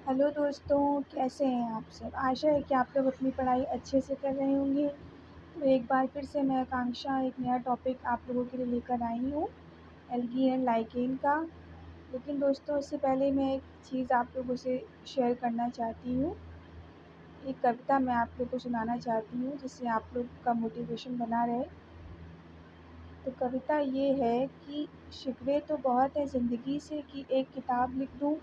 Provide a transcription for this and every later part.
Hello दोस्तों, कैसे हैं आप सब? आशा है कि आप लोग अपनी पढ़ाई अच्छे से कर रहे होंगे। तो एक बार फिर से मैं आकांक्षा एक नया टॉपिक आप लोगों के लिए लेकर आई हूँ, एल्गी एंड लाइकेन का। लेकिन दोस्तों, उससे पहले मैं एक चीज़ आप लोगों से शेयर करना चाहती हूँ। एक कविता मैं आप लोग को सुनाना चाहती हूँ, जिससे आप लोग का मोटिवेशन बना रहे। तो कविता ये है कि शिकवे तो बहुत है ज़िंदगी से कि एक किताब लिख दूँ।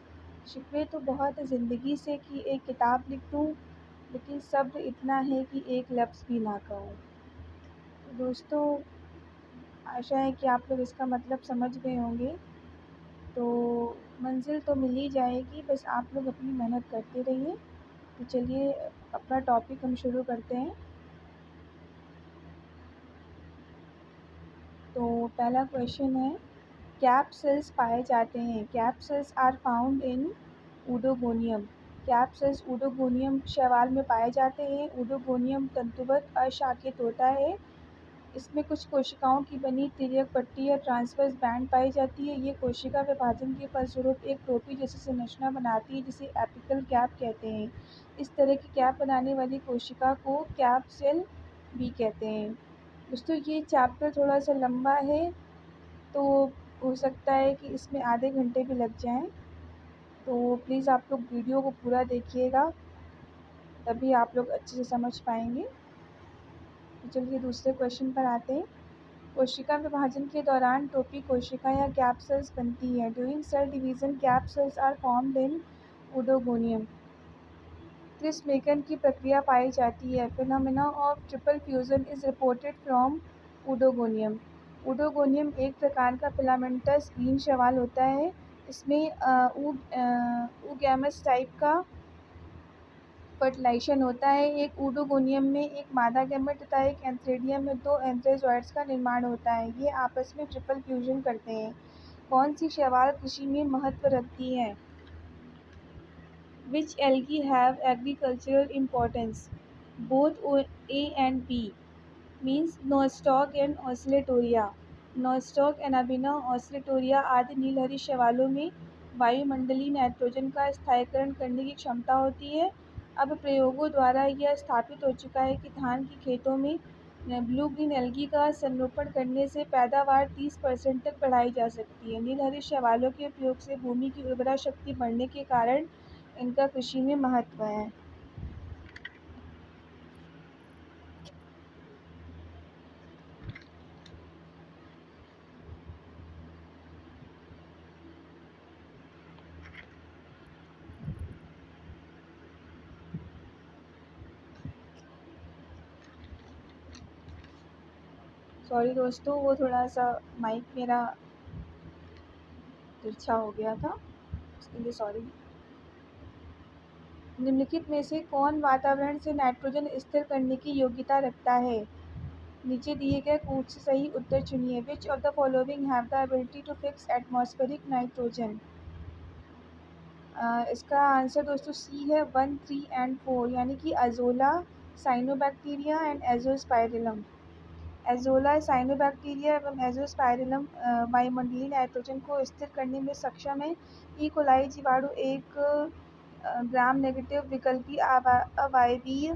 शिकवे तो बहुत है ज़िंदगी से कि एक किताब लिख दूँ, लेकिन सब्र इतना है कि एक लफ्ज़ भी ना कहूँ। तो दोस्तों, आशा है कि आप लोग इसका मतलब समझ गए होंगे। तो मंज़िल तो मिल ही जाएगी, बस आप लोग अपनी मेहनत करते रहिए। तो चलिए अपना टॉपिक हम शुरू करते हैं। तो पहला क्वेश्चन है, कैप सेल्स पाए जाते हैं। Cap cells are found in Oedogonium. Cap cells Oedogonium शैवाल में पाए जाते हैं। ऊडोगोनियम तंतुबद्ध अशाखित होता है। इसमें कुछ कोशिकाओं की बनी तिर्यक पट्टी या ट्रांसवर्स बैंड पाई जाती है। ये कोशिका विभाजन के फलस्वरूप एक टोपी जैसी संरचना बनाती है, जिसे एपिकल कैप कहते हैं। इस तरह की कैप बनाने वाली कोशिका को कैप सेल भी कहते हैं। दोस्तों, ये चैप्टर थोड़ा सा लंबा है, तो हो सकता है कि इसमें आधे घंटे भी लग जाएं। तो प्लीज़ आप लोग वीडियो को पूरा देखिएगा, तभी आप लोग अच्छे से समझ पाएंगे। तो चलिए दूसरे क्वेश्चन पर आते हैं। कोशिका विभाजन के दौरान टोपी कोशिका या कैप सेल्स बनती है। During cell division cap cells are formed in Oedogonium. क्रिस मेकन की प्रक्रिया पाई जाती है। Phenomena of triple fusion is reported from Oedogonium. Oedogonium एक प्रकार का फिलामेंटस ग्रीन शैवाल होता है। इसमें ऊगैमस टाइप का फर्टिलाइजेशन होता है। एक ऊडोगोनियम में एक मादा गैमेट तथा एक एंथ्रेडियम में दो एंथ्रेजॉइड्स का निर्माण होता है। ये आपस में ट्रिपल फ्यूजन करते हैं। कौन सी शैवाल कृषि में महत्व रखती है? Which algae have agricultural importance? Both A and B means Nostoc and Oscillatoria. Nostoc, Anabaena, Oscillatoria आदि नीलहरी शैवालों में वायुमंडलीय नाइट्रोजन का स्थायीकरण करने की क्षमता होती है। अब प्रयोगों द्वारा यह स्थापित हो चुका है कि धान के खेतों में ब्लू ग्रीन एल्गी का संरोपण करने से पैदावार 30% तक बढ़ाई जा सकती है। नीलहरी शैवालों के प्रयोग से भूमि की उर्वरा शक्ति बढ़ने के कारण इनका कृषि में महत्व है। सॉरी दोस्तों, वो थोड़ा सा माइक मेरा तिरछा हो गया था, उसके लिए सॉरी। निम्नलिखित में से कौन वातावरण से नाइट्रोजन स्थिर करने की योग्यता रखता है? नीचे दिए गए कौन से सही उत्तर चुनिए। Which of the following have the ability to fix atmospheric nitrogen? इसका आंसर दोस्तों सी है 1, 3 एंड 4, यानी कि Azolla, cyanobacteria and Azospirillum. Azolla, cyanobacteria एवं एजोस्पाइरिलम वायुमंडलीय नाइट्रोजन को स्थिर करने में सक्षम है। ई कोलाई जीवाणु एक ग्राम नेगेटिव विकल्पी अवायवीय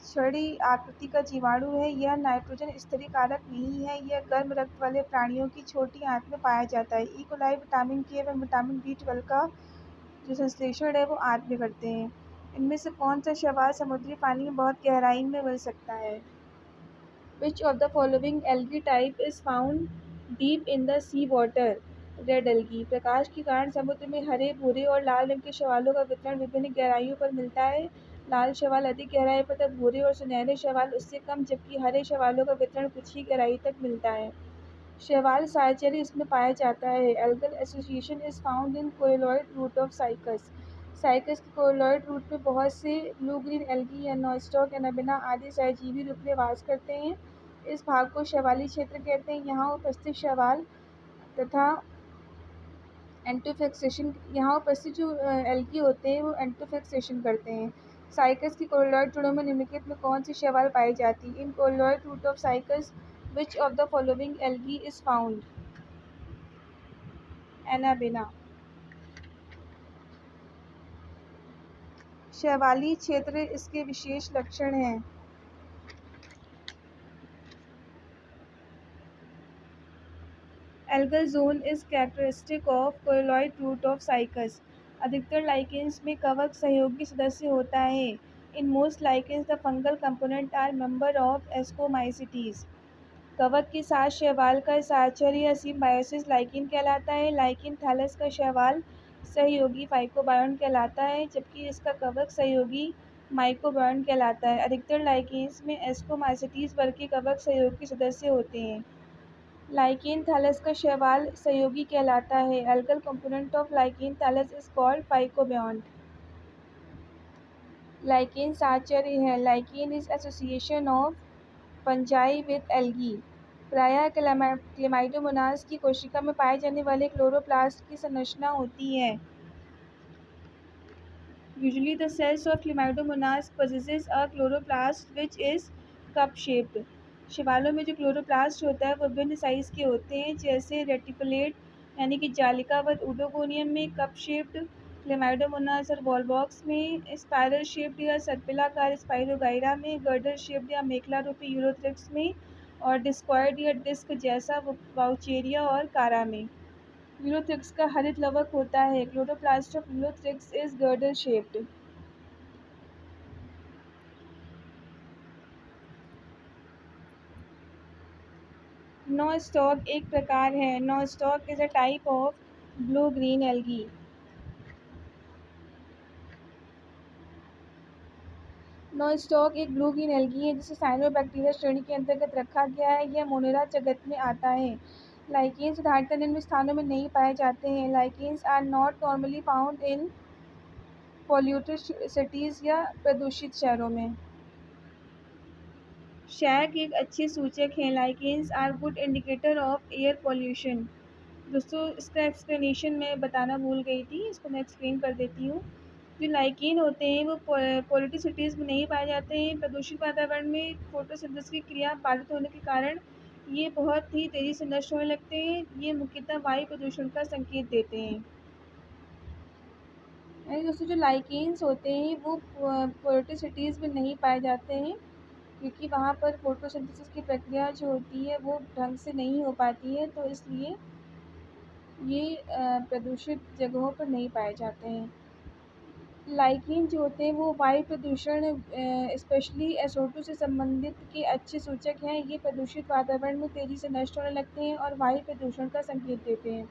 छड़ी आकृति का जीवाणु है। यह नाइट्रोजन स्थिरीकारक नहीं है। यह गर्म रक्त वाले प्राणियों की छोटी आंत में पाया जाता है। ई कोलाई विटामिन के एवं विटामिन B12 का जो संश्लेषण है वो आंत में करते हैं। इनमें से कौन सा शैवाल समुद्री पानी में बहुत गहराई में मिल सकता है? Which of the following algae type is found deep in the sea water? Red algae। प्रकाश के कारण समुद्र में हरे, भूरे और लाल रंग के शैवालों का वितरण विभिन्न गहराइयों पर मिलता है। लाल शैवाल अधिक गहराई पर तथा भूरे और सुनहरे शैवाल उससे कम, जबकि हरे शैवालों का वितरण कुछ ही गहराई तक मिलता है। शैवाल साइचेरी इसमें पाया जाता है। Algal association is found in coralloid root of Cycas. Cycas के कोरियोलॉइड रूट में बहुत से ब्लू ग्रीन एल्गी या नॉस्टॉक, एनाबेना आदि सहजीवी रूप में वास करते हैं। इस भाग को शैवाली क्षेत्र कहते हैं। यहाँ उपस्थित शैवाल तथा एंटोफिक्सेशन, यहाँ उपस्थित जो एल्गी होते हैं वो एंटोफिक्सेशन करते हैं। साइकस की कोरियोलॉइड जड़ों में निम्नलिखित में कौन सी शैवाल पाई जाती है? In coralloid root of Cycas which of the following algae is found? Anabaena. शैवाली क्षेत्र इसके विशेष लक्षण हैं। Algal zone is characteristic of coralloid root of Cycas. अधिकतर लाइकेन्स में कवक सहयोगी सदस्य होता है। In most lichens the fungal component are member of Ascomycetes. कवक के साथ शैवाल का साहचर्य या सिम्बायोसिस लाइकेन कहलाता है। लाइकेन थैलस का शैवाल सहयोगी फाइकोबायोन कहलाता है, जबकि इसका कवक सहयोगी माइकोबायोन कहलाता है। अधिकतर लाइकेन्स में एस्कोमाइसिटीज वर्ग के कवक सहयोगी सदस्य होते हैं। लाइकेन थैलस का शैवाल सहयोगी कहलाता है। Algal component of lichen thallus is called phycobiont. Lichen साहचर्य है। Lichen is association of fungi with algae. प्रायः क्लेमाइडोमोनास की कोशिका में पाए जाने वाले क्लोरोप्लास्ट की संरचना होती है। Usually the cells of Chlamydomonas possesses a chloroplast which is cup shaped. शैवालों में जो क्लोरोप्लास्ट होता है वो विभिन्न साइज के होते हैं, जैसे रेटिकुलेट यानी कि जालिकावत ऊडोगोनियम में कप शेप्ड, क्लेमाइडोमोनास और वॉलबॉक्स में स्पाइरल शेप्ड या सर्पिलाकार, स्पाइरोगाइरा में गर्डर शेप्ड या मेखला रूपी यूरोथ्रिक्स में, और डिस्कॉइड या डिस्क जैसा वाउचेरिया और कारा में। यूरोथ्रिक्स का हरित लवक होता है। Chloroplast of Ulothrix is girdle shaped. Nostoc एक प्रकार है। Nostoc is a type of blue green algae. Nostoc एक ब्लू ग्रीन एल्गी है जिसे साइनोबैक्टीरिया श्रेणी के अंतर्गत रखा गया है। यह मोनेरा जगत में आता है। लाइकेन्स साधारणतः निम्न स्थानों में नहीं पाए जाते हैं। Lichens are not normally found in polluted cities या प्रदूषित शहरों में। शैक एक अच्छे सूचक हैं। Lichens are good indicator of air pollution. दोस्तों, इसका एक्सप्लेनेशन मैं बताना भूल गई थी, इसको मैं एक्सप्लेन कर देती हूँ। जो लाइकेन होते हैं वो पॉल्यूटेड सिटीज़ में नहीं पाए जाते हैं। प्रदूषित वातावरण में फोटोसिंथेसिस की क्रिया बाधित होने के कारण ये बहुत ही तेज़ी से नष्ट होने लगते हैं। ये मुख्यतः वायु प्रदूषण का संकेत देते हैं। दोस्तों, जो लाइकेन्स होते हैं वो पॉल्यूटेड सिटीज़ में नहीं पाए जाते हैं, क्योंकि वहाँ पर फोटोसिंथेसिस की प्रक्रिया जो होती है वो ढंग से नहीं हो पाती है, तो इसलिए ये प्रदूषित जगहों पर नहीं पाए जाते हैं। लाइकेन जो होते हैं वो वायु प्रदूषण स्पेशली SO2 से संबंधित के अच्छे सूचक हैं। ये प्रदूषित वातावरण में तेज़ी से नष्ट होने लगते हैं और वायु प्रदूषण का संकेत देते हैं।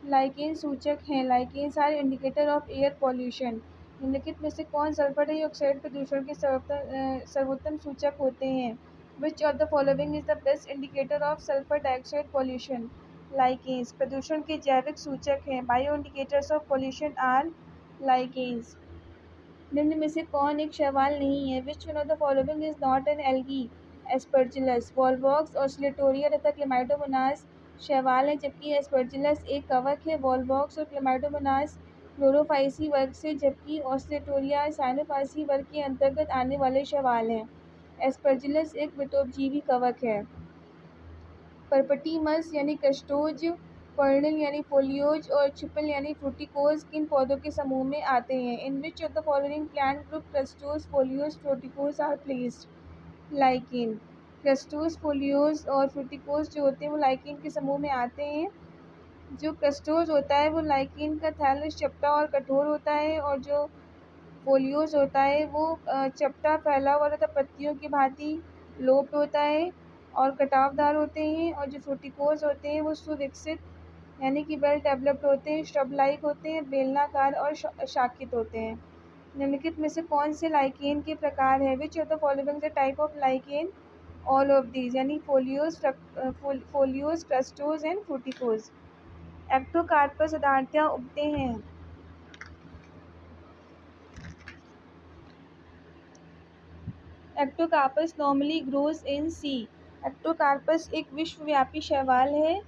लाइकेन सूचक हैं। Lichens are indicator of air pollution. निम्नलिखित में से कौन सल्फर डाइऑक्साइड प्रदूषण के सर्वोत्तम सूचक होते हैं? Which of the following is the best indicator of sulphur dioxide pollution? Lichens प्रदूषण के जैविक सूचक हैं। Bio indicators of pollution are lichens. निम्न में से कौन एक शैवाल नहीं है? Which one of the following is not an algae? Aspergillus, Volvox, Oscillatoria तथा क्लेमाइडोमोनास शैवाल हैं, जबकि एस्परजिलस एक कवक है। वॉलबॉक्स और क्लेमाइडोमोनास क्लोरोफाइसी वर्ग से, जबकि ऑस्लेटोरिया साइनोफाइसी वर्ग के अंतर्गत आने वाले शैवाल हैं। एस्परजिलस एक विटोपजीवी कवक है। परपटीमस यानी कस्टोज, पर्निल यानी फोलियोज और छिपल यानी फ्रूटिकोज किन पौधों के समूह में आते हैं? In which of the following plant group crustose, foliose, fruticose are placed? Lichen. Crustose, foliose और फ्रूटिकोज जो होते हैं वो लाइकेन के समूह में आते हैं। जो क्रस्टोज होता है वो लाइकेन का थैलस चपटा और कठोर होता है, और जो फोलियोज होता है वो चपटा, फैला हुआ तथा पत्तियों की भांति लोप्ड होता है और कटावदार होते हैं। और जो फ्रूटिकोज होते हैं वो सुविकसित यानी कि वेल डेवलप्ड होते हैं, श्रब लाइक होते हैं, बेलनाकार और शाखित होते हैं। निम्नलिखित में से कौन से लाइकेन के प्रकार है? Which of the following the type of lichen? All of these यानी foliose, crustose and fruticose. Ectocarpus साधारणतः उगते हैं। Ectocarpus normally grows in sea. Ectocarpus एक विश्वव्यापी शैवाल है।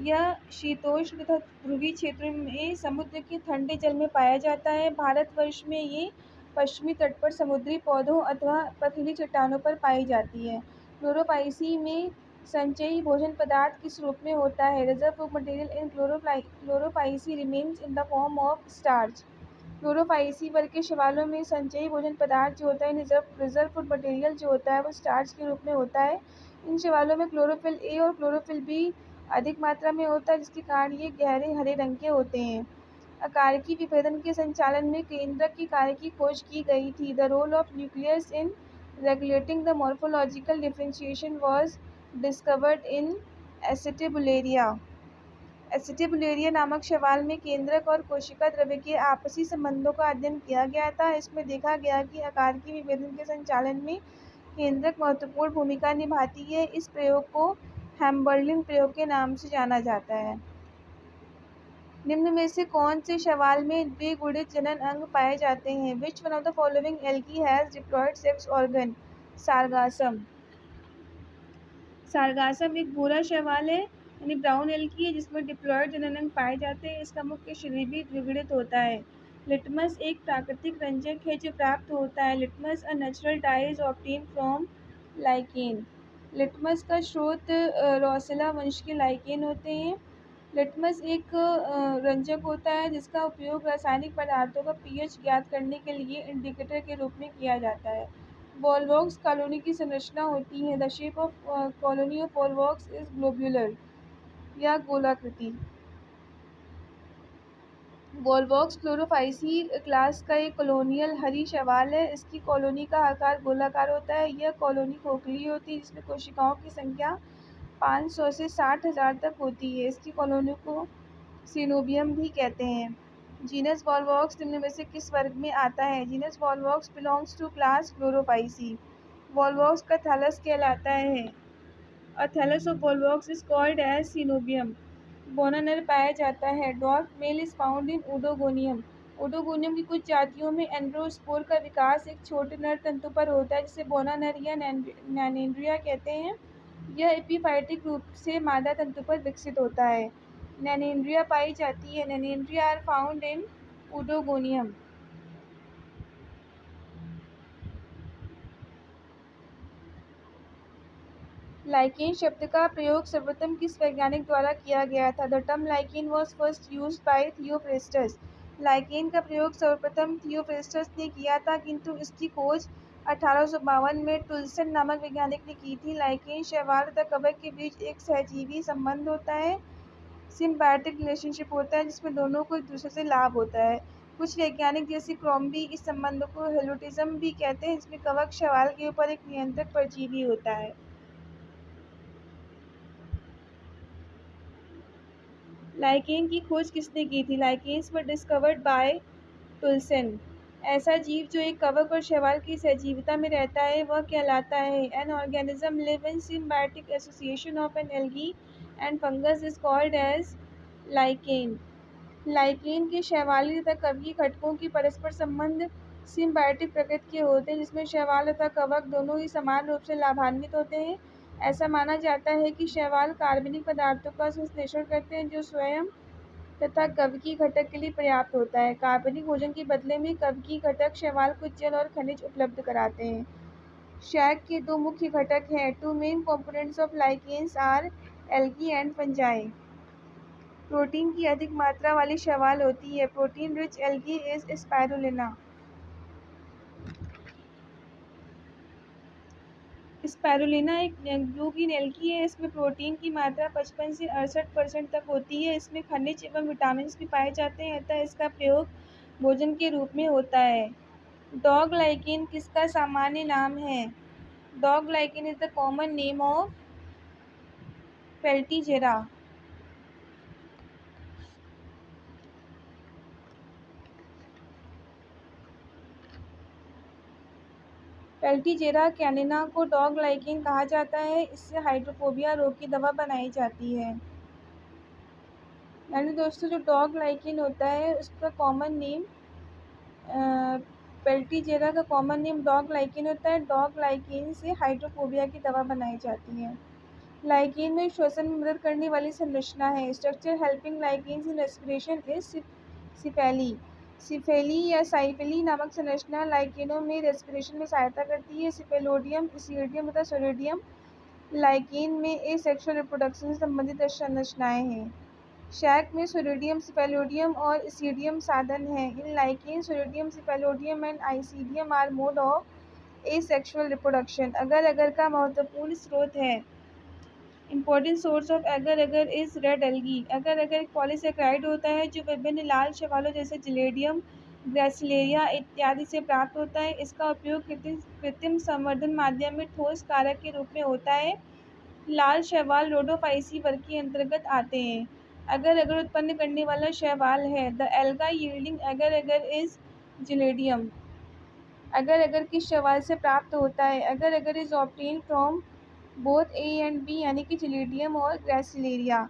यह शीतोष्ण तथा ध्रुवीय क्षेत्रों में समुद्र के ठंडे जल में पाया जाता है। भारतवर्ष में ये पश्चिमी तट पर समुद्री पौधों अथवा पथरीली चट्टानों पर पाई जाती है। क्लोरोफाइसी में संचयी भोजन पदार्थ किस रूप में होता है? Reserve food material in Chlorophyceae remains in the form of starch. Chlorophyceae वर्ग के शैवालों में संचयी भोजन पदार्थ जो होता है, रिजर्व फूड मटेरियल जो होता है वो स्टार्च के रूप में होता है। इन शैवालों में क्लोरोफिल ए और क्लोरोफिल बी अधिक मात्रा में होता है, जिसके कारण ये गहरे हरे रंग के होते हैं। अकारकी विभेदन के संचालन में केंद्रक की कार्य की खोज की गई थी। The role of nucleus in regulating the morphological differentiation was discovered in Acetabularia. Acetabularia नामक शैवाल में केंद्रक और कोशिका द्रव्य के आपसी संबंधों का अध्ययन किया गया था। इसमें देखा गया कि आकार की विभेदन के संचालन में केंद्रक महत्वपूर्ण भूमिका निभाती है। इस प्रयोग को हैम्बर्लिन प्रयोग के नाम से जाना जाता है। निम्न में से कौन से शैवाल में द्विगुणित जनन अंग पाए जाते हैं? Which one of the following algae has diploid sex organ? Sargassum. Sargassum एक भूरा शैवाल है यानी ब्राउन एल्गी है जिसमें डिप्लॉयड जनन अंग पाए जाते हैं। इसका मुख्य शरीर भी द्विगुणित होता है। लिटमस एक प्राकृतिक रंजक है जो प्राप्त होता है। Litmus a natural die is obtain from lichen. Litmus का स्रोत रोसेला वंश के लाइकेन होते हैं। लिटमस एक रंजक होता है जिसका उपयोग रासायनिक पदार्थों का पीएच ज्ञात करने के लिए इंडिकेटर के रूप में किया जाता है। वॉलवॉक्स कॉलोनी की संरचना होती है। The shape of colony of Volvox is globular या गोलाकृति। वॉलवॉक्स क्लोरोफाइसी क्लास का एक कॉलोनियल हरी शैवाल है। इसकी कॉलोनी का आकार गोलाकार होता है। यह कॉलोनी खोखली होती है जिसमें कोशिकाओं की संख्या 500 से 60,000 तक होती है। इसकी कॉलोनी को सीनोबियम भी कहते हैं। जीनस वॉलवॉक्स निम्न में से किस वर्ग में आता है? Genus Volvox belongs to class Chlorophyceae. Volvox का थैलस कहलाता है। A thallus of volvox is called as synobium. बौना नर पाया जाता है। Dwarf male is found in Oedogonium. Oedogonium की कुछ जातियों में एंड्रोस्पोर का विकास एक छोटे नर तंतु पर होता है जिसे बौना नर या नैनेंड्रिया कहते हैं। यह एपीफाइटिक रूप से मादा तंतु पर विकसित होता है। नैनेंड्रिया पाई जाती है। Nannandria are found in Oedogonium. Lichen शब्द का प्रयोग सर्वप्रथम किस वैज्ञानिक द्वारा किया गया था? The term lichen was first used by Theophrastus. Lichen का प्रयोग सर्वप्रथम थियोफ्रेस्टस ने किया था, किंतु इसकी खोज 1852 में टुल्सन नामक वैज्ञानिक ने की थी। लाइकेन शैवाल तथा कवक के बीच एक सहजीवी संबंध होता है। सिम्बायोटिक रिलेशनशिप होता है जिसमें दोनों को एक दूसरे से लाभ होता है। कुछ वैज्ञानिक जैसे क्रॉम्बी इस संबंध को हेलोटिज्म भी कहते हैं, जिसमें कवक शैवाल के ऊपर एक नियंत्रक परजीवी होता है। लाइकेन की खोज किसने की थी? Lichens were discovered by Tulasne. ऐसा जीव जो एक कवक और शैवाल की सहजीविता में रहता है वह कहलाता है। An organism live in symbiotic association of an algae and fungus is called as lichen. Lichen के शैवाली तथा कवकीय घटकों की परस्पर संबंध सिम्बायोटिक प्रकृति के होते हैं जिसमें शैवाल तथा कवक दोनों ही समान रूप से लाभान्वित होते हैं। ऐसा माना जाता है कि शैवाल कार्बनिक पदार्थों का संश्लेषण करते हैं जो स्वयं तथा कवकीय घटक के लिए पर्याप्त होता है। कार्बनिक भोजन के बदले में कवकीय घटक शैवाल को जल और खनिज उपलब्ध कराते हैं। शैक के दो मुख्य घटक हैं। Two main components of lichens are algae and fungi. Protein की अधिक मात्रा वाली शैवाल होती है। Protein rich algae is spirulina. Spirulina एक ब्लू ग्रीन एल्गी है। इसमें प्रोटीन की मात्रा 55 से 68% तक होती है। इसमें खनिज एवं विटामिन भी पाए जाते हैं, अतः इसका प्रयोग भोजन के रूप में होता है। डॉग लाइकेन किसका सामान्य नाम है? Dog lichen is the common name of Peltigera. Peltigera canina को डॉग लाइकेन कहा जाता है। इससे हाइड्रोफोबिया रोग की दवा बनाई जाती है। यानी दोस्तों जो डॉग लाइकेन होता है उसका कॉमन नेम पेल्टीजेरा का कॉमन नेम डॉग लाइकेन होता है। डॉग लाइकेन से हाइड्रोफोबिया की दवा बनाई जाती है। लाइकेन में श्वसन में मदद करने वाली संरचना है। Structure helping lichen in respiration is cyphellae. Cyphellae या साइफेली नामक संरचना लाइकेनों में रेस्पिरेशन में सहायता करती है। सिफेलोडियम, इसिडियम तथा सोलिडियम लाइकेन में एसेक्सुअल रिप्रोडक्शन से संबंधित संरचनाएं हैं। शैक में सोडियम, सिफेलोडियम और इसीडियम साधन हैं। In lichen soredium, cephalodium and isidium are mode of asexual reproduction. Agar agar का महत्वपूर्ण स्रोत है। इम्पोर्टेंट सोर्स ऑफ अगर अगर इज रेड एल्गी। अगर अगर एक पॉलीसेकेराइड होता है जो विभिन्न लाल शैवालों जैसे जिलेडियम, ग्रेसिलेरिया इत्यादि से प्राप्त होता है। इसका उपयोग कृत्रिम संवर्धन माध्यम में ठोस कारक के रूप में होता है। लाल शैवाल रोडोफाइसी वर्ग के अंतर्गत आते हैं। अगर अगर उत्पन्न करने वाला शैवाल है। द एल्गा यील्डिंग अगर अगर इज जिलेडियम। अगर अगर किस शैवाल से प्राप्त होता है। Agar agar is obtain from both A and B यानी कि जिलेडियम और ग्रेसिलेरिया।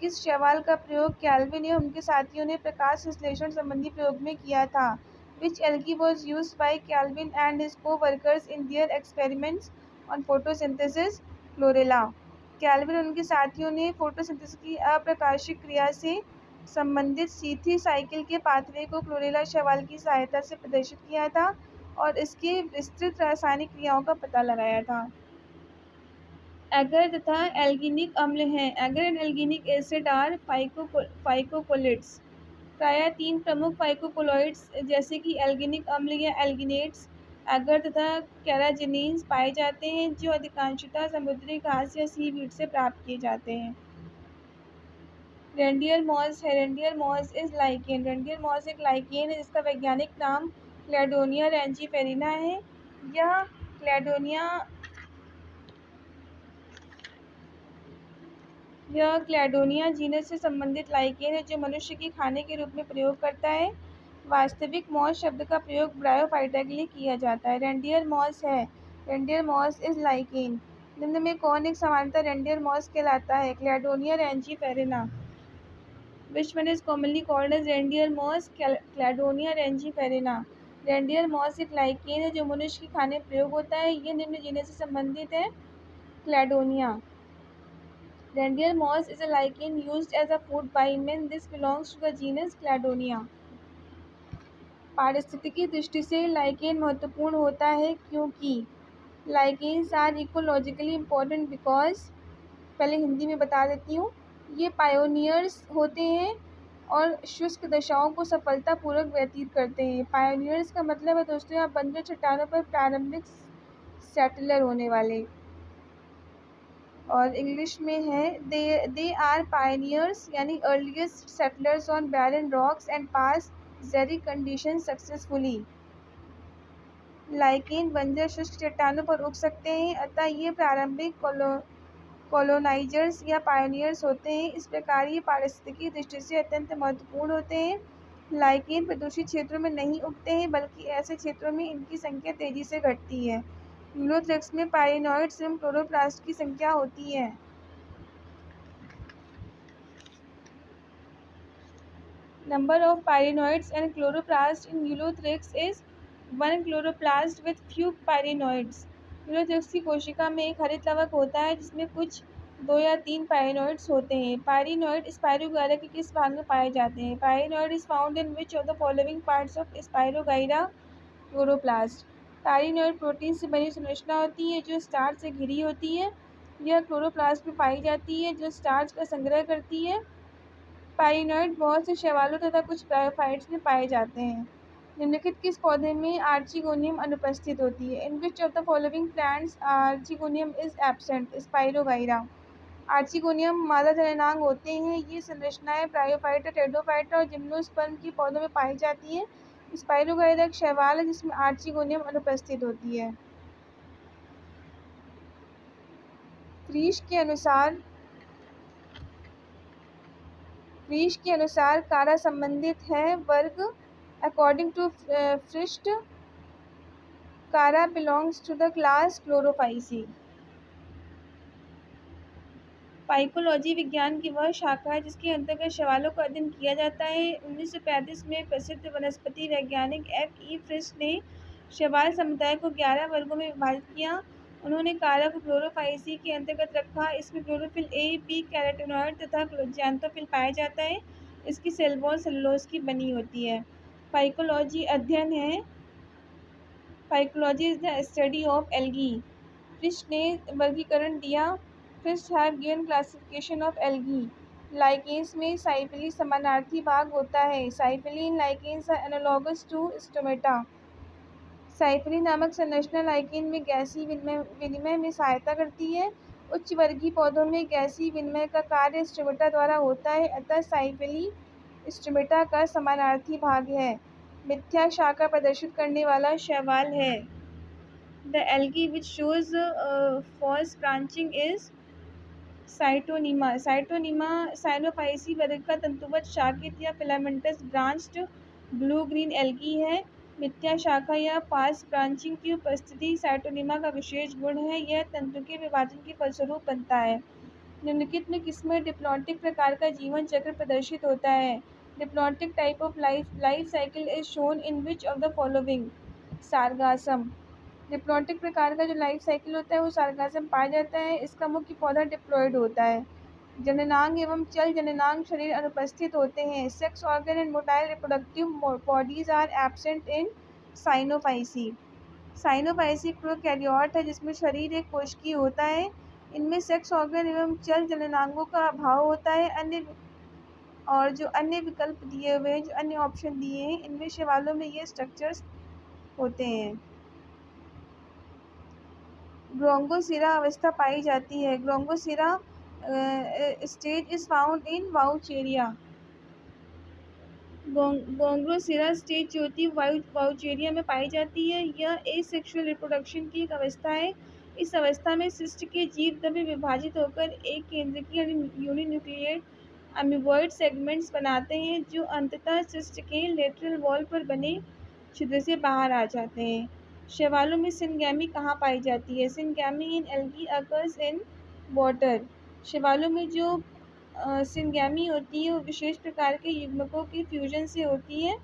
किस शैवाल का प्रयोग कैल्विन या उनके साथियों ने प्रकाश संश्लेषण संबंधी प्रयोग में किया था। Which algae was used by Calvin and his co-workers in their experiments on photosynthesis. Chlorella. Calvin और उनके साथियों ने फोटोसिंथेसिस की अप्रकाशिक क्रिया से संबंधित C3 साइकिल के पाथवे को क्लोरेला शैवाल की सहायता से प्रदर्शित किया था और इसके विस्तृत रासायनिक क्रियाओं का पता लगाया था। एगर तथा एल्गिनिक अम्ल हैं। Agar and alginic acid are phycocolloids. प्रायः 3 प्रमुख फाइकोकोलॉइड्स जैसे कि एल्गिनिक अम्ल या एल्गिनेट्स, एगर तथा कैराजिनिन्स पाए जाते हैं जो अधिकांशतः समुद्री घास या सीवीड से प्राप्त किए जाते हैं। रेंडियर मॉस है। Reindeer moss is lichen. Reindeer moss एक लाइकेन है जिसका वैज्ञानिक नाम क्लैडोनिया रेंजीफेरिना है। यह क्लैडोनिया जीनस से संबंधित लाइकेन है जो मनुष्य के खाने के रूप में प्रयोग करता है। वास्तविक मॉस शब्द का प्रयोग ब्रायोफाइटा के लिए किया जाता है। रेंडियर मॉस है। Reindeer moss is lichen. निम्न में कौन एक समानता रेंडियर मॉस कहलाता है। Cladonia rangiferina. Which one is commonly called as reindeer moss? Cladonia rangiferina। Reindeer moss एक लाइकेन है जो मनुष्य के खाने में प्रयोग होता है। ये निम्न जीनस से संबंधित है। Cladonia. Reindeer moss is a lichen used as a food by men. This belongs to the genus Cladonia। पारिस्थितिकी दृष्टि से लाइकेन महत्वपूर्ण होता है क्योंकि lichens are ecologically important because, पहले हिंदी में बता देती हूँ, ये पायोनियर्स होते हैं और शुष्क दशाओं को सफलतापूर्वक व्यतीत करते हैं। पायोनियर्स का मतलब है दोस्तों यहाँ बंजर चट्टानों पर प्रारंभिक सेटलर होने वाले। और इंग्लिश में है दे आर पायोनियर्स यानी earliest settlers on barren rocks and pass xeric condition successfully. Lichen बंजर शुष्क चट्टानों पर उग सकते हैं, अतः ये प्रारंभिक कॉलोनाइजर्स या पायोनियर्स होते हैं। इस प्रकार ये पारिस्थितिकी दृष्टि से अत्यंत महत्वपूर्ण होते हैं। लाइकेन प्रदूषित क्षेत्रों में नहीं उगते हैं बल्कि ऐसे क्षेत्रों में इनकी संख्या तेजी से घटती है। यूलोथ्रिक्स में पाइरिनॉइड्स एवं क्लोरोप्लास्ट की संख्या होती है। Number of pyrenoids and chloroplast in Ulothrix is 1 chloroplast with few pyrenoids. Ulothrix की कोशिका में एक हरित लवक होता है जिसमें कुछ 2 या 3 पाइरिनॉइड्स होते हैं। पाइरिनॉइड स्पाइरोगायरा के किस भाग में पाए जाते हैं। Pyrenoid is found in which of the following parts of Spirogyra. Chloroplast. Pyrenoid protein से बनी संरचना होती है जो स्टार्च से घिरी होती है। यह क्लोरोप्लास्ट में पाई जाती है जो स्टार्च का संग्रह करती है। पाइरिनॉइड बहुत से शैवालों तथा कुछ ब्रायोफाइट्स में पाए जाते हैं। निम्नलिखित किस पौधे में आर्चिगोनियम अनुपस्थित होती है। In which of the following plants archegonium is absent. Spirogyra. Archegonium मादा जननांग होते हैं। ये संरचनाएं ब्रायोफाइटा, टेरिडोफाइटा और जिम्नोस्पर्म के पौधों में पाई जाती हैं। स्पाइरोगायरा एक शैवाल है जिसमें आर्चिगोनियम अनुपस्थित होती है। फ्रीश के अनुसार कारा संबंधित है वर्ग। According to Fritsch, Chara belongs to the class Chlorophyceae. Phycology विज्ञान की वह शाखा है जिसके अंतर्गत शैवालों का अध्ययन किया जाता है। 1935 में प्रसिद्ध वनस्पति वैज्ञानिक F.E. फ्रिस्ट ने शैवाल समुदाय को 11 वर्गों में विभाजित किया। उन्होंने कारा को क्लोरोफाइसी के अंतर्गत रखा। इसमें क्लोरोफिल ए, बी, कैरोटीनॉइड तथा ज़ैंथोफिल पाया जाता है। इसकी सेल वॉल सेलुलोज की बनी होती है। पाइकोलॉजी अध्ययन है। Phycology is the study of algae. Fritsch ने वर्गीकरण दिया। Fish have given classification of algae। Lichens में साइफिली समानार्थी भाग होता है। Cyphellin lichens are analogous to stomata. Cyphellin नामक संरचना लाइकेन में गैसीय विनिमय में सहायता करती है। उच्च वर्गीय पौधों में गैसीय विनिमय का कार्य स्टोमेटा द्वारा होता है, अतः साइफिली स्टोमेटा का समानार्थी भाग है। मिथ्या शाखा प्रदर्शित करने वाला शैवाल है। The algae which shows false branching is Scytonema. Scytonema Cyanophyceae वर्ग का तंतुवत शाखित या filamentous branched blue green algae है। मिथ्या शाखा या फास्ट ब्रांचिंग की उपस्थिति साइटोनीमा का विशेष गुण है। यह तंतु के विभाजन के फलस्वरूप बनता है। निम्नलिखित में किसमें डिप्लॉन्टिक प्रकार का जीवन चक्र प्रदर्शित होता है? Diplontic type of life cycle is shown in which of the following? Sargassum. Diplontic प्रकार का जो लाइफ साइकिल होता है वो सारगासम पाया जाता है। इसका मुख्य पौधा डिप्लॉयड होता है। जननांग एवं चल जननांग शरीर अनुपस्थित होते हैं। Sex organ and motile reproductive bodies are absent in Cyanophyceae. Cyanophyceae prokaryote है जिसमें शरीर एक कोशिकीय होता है। इनमें सेक्स ऑर्गन एवं चल जननांगों का अभाव होता है। जो अन्य विकल्प दिए हुए हैं, जो अन्य ऑप्शन दिए हैं, इनमें शैवालों में ये स्ट्रक्चर्स होते हैं। ग्रोंगोसिरा अवस्था पाई जाती है। Gongrosira stage is found in Vaucheria. Gongrosira stage जो होती है वाउचेरिया में पाई जाती है। यह एसेक्सुअल रिप्रोडक्शन की एक अवस्था है। इस अवस्था में सिस्ट के जीव द्रव्य विभाजित होकर एक केंद्रकीय यूनिन्यूक्लिएट अमीबॉइड सेगमेंट्स बनाते हैं जो अंततः सिस्ट के लेटरल वॉल पर बने छिद्र से बाहर आ जाते हैं। शैवालों में सिनगैमी कहाँ पाई जाती है? Syngamy in algae occurs in water. शैवालों में जो सिनगैमी होती है वो विशेष प्रकार के युग्मकों के फ्यूजन से होती है।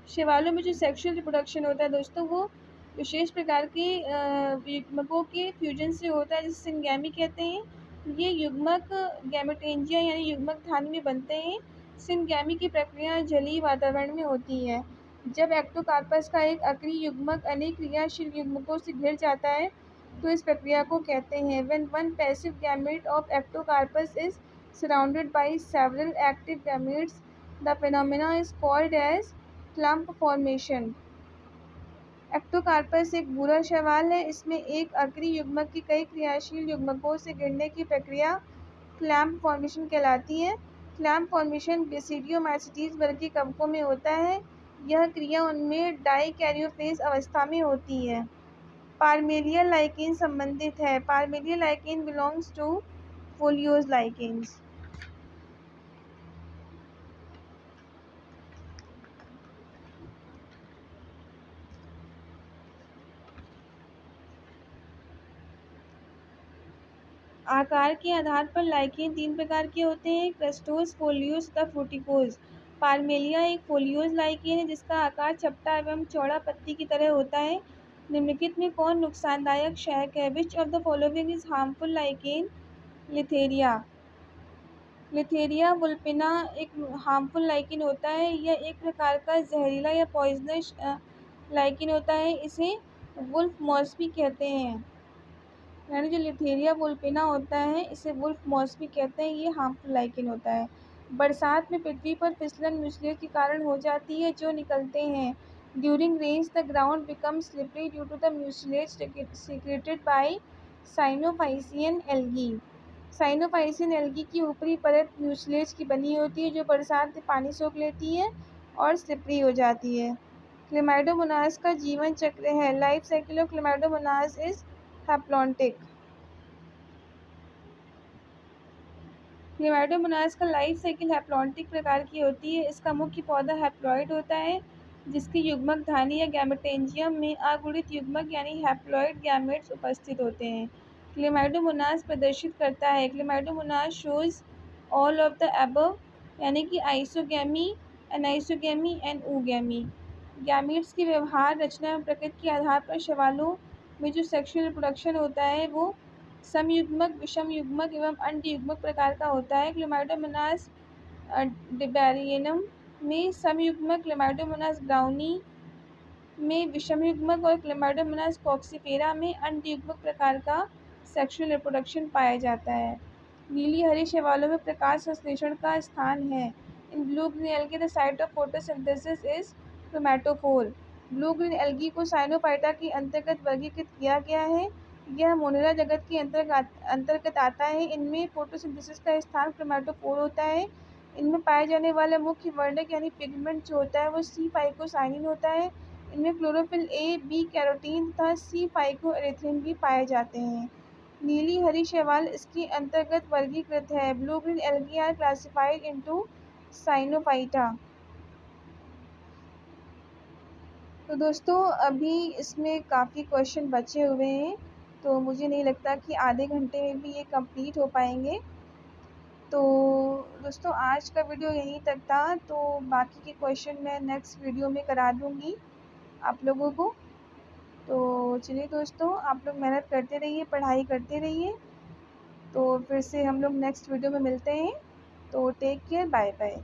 शैवालों में जो सेक्सुअल रिप्रोडक्शन होता है दोस्तों वो विशेष प्रकार के युग्मकों के फ्यूजन से होता है, जिसे सिनगैमी कहते हैं। ये युग्मक गैमेटेंजिया यानी युग्मक धानी में बनते हैं। सिनगैमी की प्रक्रिया जलीय वातावरण में होती है। जब एक्टोकार्पस का एक अक्रिय युग्मक अनेक क्रियाशील युग्मकों से घिर जाता है तो इस प्रक्रिया को कहते हैं। When one passive gamete of ectocarpus is surrounded by several active gametes, the phenomena is called as clump formation. Ectocarpus एक भूरा शैवाल है। इसमें एक अक्रिय युग्मक की कई क्रियाशील युग्मकों से गिरने की प्रक्रिया क्लैम्प फॉर्मेशन कहलाती है। क्लैम्प फॉर्मेशन बेसिडियोमाइसीटीज वर्ग के कवकों में होता है। यह क्रिया उनमें डाइकैरियोफेज अवस्था में होती है। पार्मेलिया लाइकेन संबंधित है। Parmelia lichen belongs to foliose lichens. आकार के आधार पर लाइकेन 3 प्रकार के होते हैं: क्रस्टोस, फोलियोज तथा फ्रूटिकोज। पार्मेलिया एक फोलियोज लाइकेन है जिसका आकार चपटा एवं चौड़ा पत्ती की तरह होता है। निम्नलिखित में कौन नुकसानदायक शैक है? Which of the following is harmful lichen? Letharia. Letharia vulpina एक हार्मफुल लाइकेन होता है। यह एक प्रकार का जहरीला या पॉइजनस लाइकेन होता है। इसे वुल्फ मॉस भी कहते हैं। यानी जो लिथेरिया वुल्पिना होता है इसे वुल्फ मॉस भी कहते हैं। ये हार्मफुल लाइकेन होता है। बरसात में पृथ्वी पर फिसलन म्यूसलेट के कारण हो जाती है जो निकलते हैं। During rains the ground becomes slippery due to the mucilage secreted by cyanophycean algae. Cyanophycean algae की ऊपरी परत म्यूसलेज की बनी होती है जो बरसात में पानी सोख लेती है और स्लिपरी हो जाती है। क्लेमाइडोमोनास का जीवन चक्र है। Life cycle of Chlamydomonas is haplontic. Chlamydomonas का लाइफ साइकिल हैप्लॉन्टिक प्रकार की होती है। इसका मुख्य पौधा हैप्लॉइड होता है जिसके युग्मक धानी या गैमेटेंजियम में अगुणित युग्मक यानी हैप्लॉइड गैमेट्स उपस्थित होते हैं। क्लेमाइडोमोनास प्रदर्शित करता है। Chlamydomonas shows all of the above यानी कि आइसोगैमी, एनाइसोगैमी एंड ooगैमी। गैमीट्स के व्यवहार, रचना एवं प्रकृति के आधार पर शैवालों में जो सेक्सुअल रिप्रोडक्शन होता है वो समयुग्मक, विषम युग्मक एवं अंडयुग्मक प्रकार का होता है। क्लेमाइडोमोनास डिबैरियनम में समयुग्मक, क्लेमाइडोमोनास ब्राउनी में विषम युग्मक और क्लेमाइडोमोनास कॉक्सीफेरा में अंडयुग्मक प्रकार का सेक्सुअल रिप्रोडक्शन पाया जाता है। नीली हरी शैवालों में प्रकाश संश्लेषण का स्थान है। In blue green algae the site of photosynthesis is chromatophore. Blue green algae को साइनोफाइटा के अंतर्गत वर्गीकृत किया गया है। यह मोनेरा जगत के अंतर्गत आता है। इनमें फोटोसिंथेसिस का स्थान क्रोमैटोफोर होता है। इनमें पाए जाने वाला मुख्य वर्णक यानी पिगमेंट जो होता है वो सी फाइकोसाइनिन होता है। इनमें क्लोरोफिल ए, बी कैरोटीन तथा सी फाइकोएरिथ्रिन भी पाए जाते हैं। नीली हरी शैवाल इसके अंतर्गत वर्गीकृत है। Blue green algae are classified into Cyanophyta. तो दोस्तों अभी इसमें काफ़ी क्वेश्चन बचे हुए हैं, तो मुझे नहीं लगता कि आधे घंटे में भी ये कंप्लीट हो पाएंगे। तो दोस्तों आज का वीडियो यहीं तक था, तो बाकी के क्वेश्चन मैं नेक्स्ट वीडियो में करा दूँगी आप लोगों को। तो चलिए दोस्तों, आप लोग मेहनत करते रहिए, पढ़ाई करते रहिए। तो फिर से हम लोग नेक्स्ट वीडियो में मिलते हैं। तो टेक केयर, बाय बाय।